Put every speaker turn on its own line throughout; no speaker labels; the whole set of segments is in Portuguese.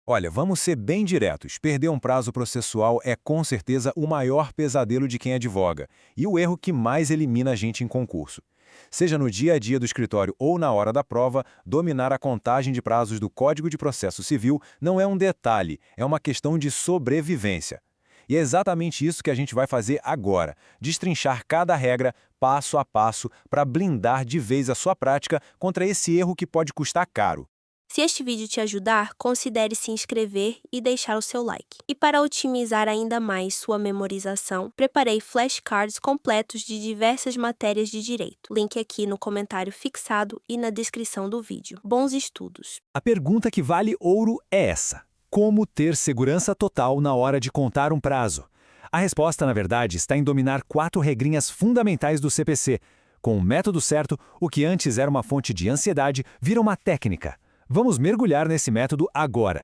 Olha, vamos ser bem diretos. Perder um prazo processual é com certeza o maior pesadelo de quem advoga e o erro que mais elimina a gente em concurso. Seja no dia a dia do escritório ou na hora da prova, dominar a contagem de prazos do Código de Processo Civil não é um detalhe, é uma questão de sobrevivência. E é exatamente isso que a gente vai fazer agora, destrinchar cada regra passo a passo para blindar de vez a sua prática contra esse erro que pode custar caro.
Se este vídeo te ajudar, considere se inscrever e deixar o seu like. E para otimizar ainda mais sua memorização, preparei flashcards completos de diversas matérias de direito. Link aqui no comentário fixado e na descrição do vídeo. Bons estudos!
A pergunta que vale ouro é essa: como ter segurança total na hora de contar um prazo? A resposta, na verdade, está em dominar 4 regrinhas fundamentais do CPC. Com o método certo, o que antes era uma fonte de ansiedade vira uma técnica. Vamos mergulhar nesse método agora.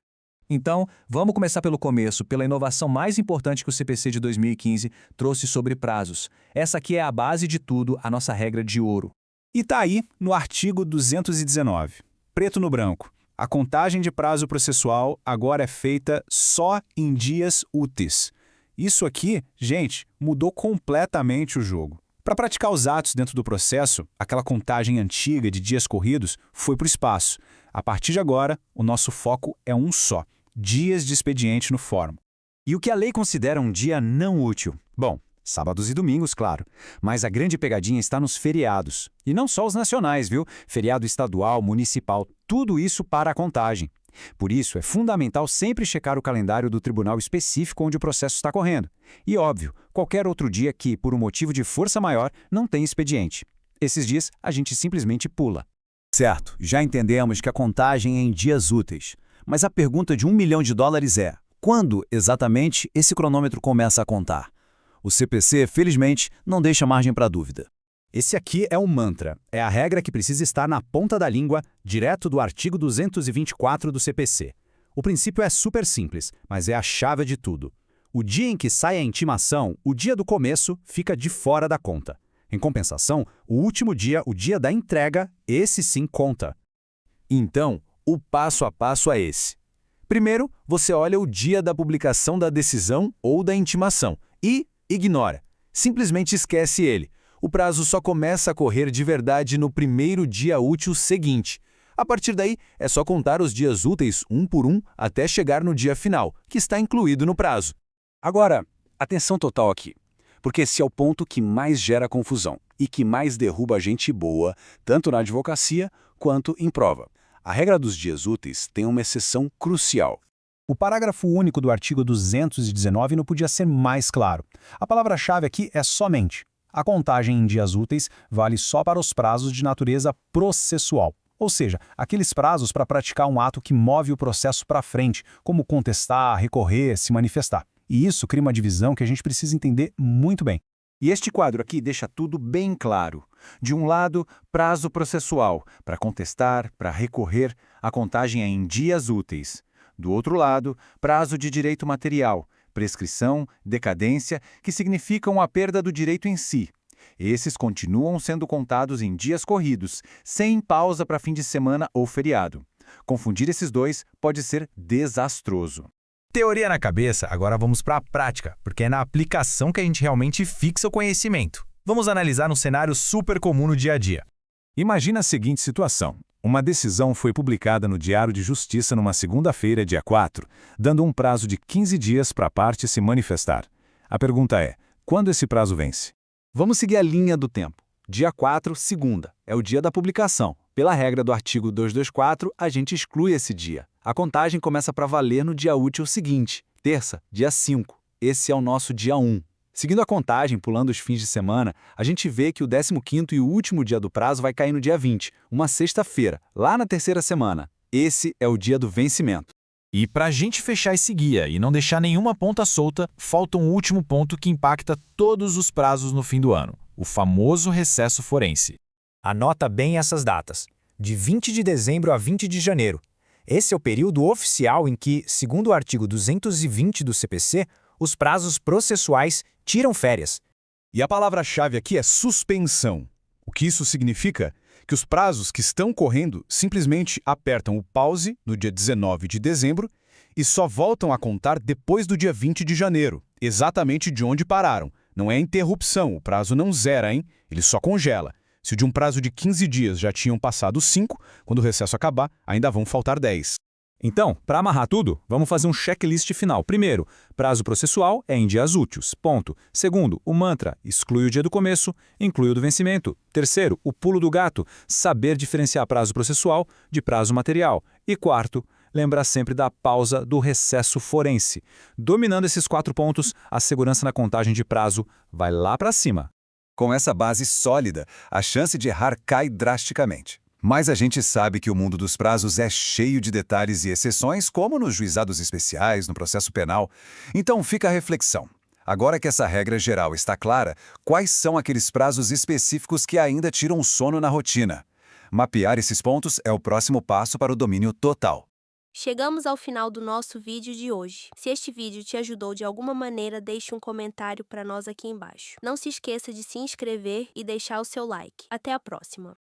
Então, vamos começar pelo começo, pela inovação mais importante que o CPC de 2015 trouxe sobre prazos. Essa aqui é a base de tudo, a nossa regra de ouro.
E tá aí no artigo 219, preto no branco. A contagem de prazo processual agora é feita só em dias úteis. Isso aqui, gente, mudou completamente o jogo. Para praticar os atos dentro do processo, aquela contagem antiga de dias corridos foi para o espaço. A partir de agora, o nosso foco é um só: dias de expediente no fórum.
E o que a lei considera um dia não útil? Bom, sábados e domingos, claro. Mas a grande pegadinha está nos feriados. E não só os nacionais, viu? Feriado estadual, municipal, tudo isso para a contagem. Por isso, é fundamental sempre checar o calendário do tribunal específico onde o processo está correndo. E, óbvio, qualquer outro dia que, por um motivo de força maior, não tem expediente. Esses dias, a gente simplesmente pula.
Certo, já entendemos que a contagem é em dias úteis. Mas a pergunta de $1 milhão é: quando, exatamente, esse cronômetro começa a contar? O CPC, felizmente, não deixa margem para dúvida.
Esse aqui é um mantra. É a regra que precisa estar na ponta da língua, direto do artigo 224 do CPC. O princípio é super simples, mas é a chave de tudo. O dia em que sai a intimação, o dia do começo, fica de fora da conta. Em compensação, o último dia, o dia da entrega, esse sim conta.
Então, o passo a passo é esse. Primeiro, você olha o dia da publicação da decisão ou da intimação e ignora. Simplesmente esquece ele. O prazo só começa a correr de verdade no primeiro dia útil seguinte. A partir daí, é só contar os dias úteis um por um até chegar no dia final, que está incluído no prazo. Agora, atenção total aqui, porque esse é o ponto que mais gera confusão e que mais derruba gente boa, tanto na advocacia quanto em prova. A regra dos dias úteis tem uma exceção crucial.
O parágrafo único do artigo 219 não podia ser mais claro. A palavra-chave aqui é somente. A contagem em dias úteis vale só para os prazos de natureza processual, ou seja, aqueles prazos para praticar um ato que move o processo para frente, como contestar, recorrer, se manifestar. E isso cria uma divisão que a gente precisa entender muito bem.
E este quadro aqui deixa tudo bem claro. De um lado, prazo processual, para contestar, para recorrer, a contagem é em dias úteis. Do outro lado, prazo de direito material, prescrição, decadência, que significam a perda do direito em si. Esses continuam sendo contados em dias corridos, sem pausa para fim de semana ou feriado. Confundir esses dois pode ser desastroso.
Teoria na cabeça, agora vamos para a prática, porque é na aplicação que a gente realmente fixa o conhecimento. Vamos analisar um cenário super comum no dia a dia.
Imagina a seguinte situação. Uma decisão foi publicada no Diário de Justiça numa segunda-feira, dia 4, dando um prazo de 15 dias para a parte se manifestar. A pergunta é: quando esse prazo vence?
Vamos seguir a linha do tempo. Dia 4, segunda, é o dia da publicação. Pela regra do artigo 224, a gente exclui esse dia. A contagem começa para valer no dia útil seguinte, terça, dia 5. Esse é o nosso dia 1. Seguindo a contagem, pulando os fins de semana, a gente vê que o 15º e o último dia do prazo vai cair no dia 20, uma sexta-feira, lá na terceira semana. Esse é o dia do vencimento.
E para a gente fechar esse guia e não deixar nenhuma ponta solta, falta um último ponto que impacta todos os prazos no fim do ano, o famoso recesso forense. Anota bem essas datas, de 20 de dezembro a 20 de janeiro. Esse é o período oficial em que, segundo o artigo 220 do CPC, os prazos processuais tiram férias.
E a palavra-chave aqui é suspensão. O que isso significa? Que os prazos que estão correndo simplesmente apertam o pause no dia 19 de dezembro e só voltam a contar depois do dia 20 de janeiro, exatamente de onde pararam. Não é interrupção, o prazo não zera, hein? Ele só congela. Se de um prazo de 15 dias já tinham passado 5, quando o recesso acabar, ainda vão faltar 10.
Então, para amarrar tudo, vamos fazer um checklist final. Primeiro, prazo processual é em dias úteis. Ponto. Segundo, o mantra, exclui o dia do começo, inclui o do vencimento. Terceiro, o pulo do gato, saber diferenciar prazo processual de prazo material. E quarto, lembrar sempre da pausa do recesso forense. Dominando esses 4 pontos, a segurança na contagem de prazo vai lá para cima.
Com essa base sólida, a chance de errar cai drasticamente. Mas a gente sabe que o mundo dos prazos é cheio de detalhes e exceções, como nos juizados especiais, no processo penal. Então fica a reflexão. Agora que essa regra geral está clara, quais são aqueles prazos específicos que ainda tiram o sono na rotina? Mapear esses pontos é o próximo passo para o domínio total.
Chegamos ao final do nosso vídeo de hoje. Se este vídeo te ajudou de alguma maneira, deixe um comentário para nós aqui embaixo. Não se esqueça de se inscrever e deixar o seu like. Até a próxima!